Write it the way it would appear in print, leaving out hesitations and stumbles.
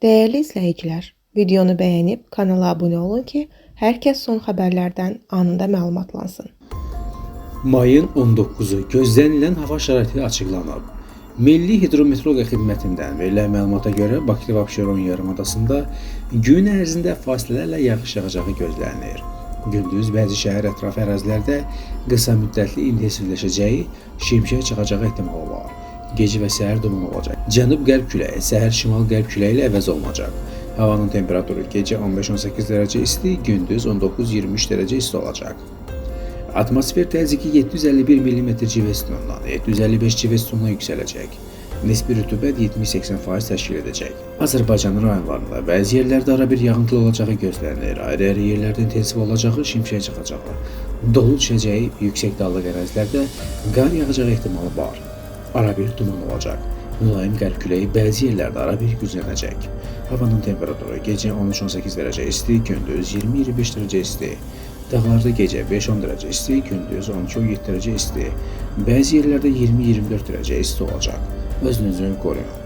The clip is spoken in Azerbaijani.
Değerli izləyicilər, videonu bəyənib kanala abunə olun ki, hər kəs son xəbərlərdən anında məlumatlansın. Mayın 19-u gözlənilən hava şəraiti açıqlanıb. Milli Hidrometeorologiya Xidmətindən verilən məlumata görə Bakı və Abşeron yarımadasında gün ərzində fasilələrlə yağış yağacağı gözlənilir. Gündüz bəzi şəhər ətrafı ərazilərdə qısa müddətli intensivləşəcəyi, şimşək çaxacağı ehtimalı var. Gecə və səhər duman olacaq. Cənub-qərb küləyi, səhər şimal-qərb küləyi ilə əvəz olunacaq. Havanın temperaturu gecə 15-18 dərəcə isti, gündüz 19-23 dərəcə isti olacaq. Atmosfer təzyiqi 751 mm civə sütunundan 755 civə sütununa yüksələcək. Nisbi rütubət 70-80% təşkil edəcək. Azərbaycan rayonlarında bəzi yerlərdə arabir yağıntılı olacağı gözlənilir. Ayrı-ayrı yerlərdə intensiv olacağı, şimşək çaxacağı. Dolu düşəcəyi, yüksək dağlıq ərazilərdə qar yağacağı ehtimalı var. Arabir duman olacaq. Mülayim qərb küləyi bəzi yerlərdə arabir güclənəcək. Havanın temperaturu gecə 13-18 dərəcə isti, gündüz 20-25 dərəcə isti. Dağlarda gecə 5-10 dərəcə isti, gündüz 12-17 dərəcə isti. Bəzi yerlərdə 20-24 dərəcə isti olacaq. Özünüzü qoruyun.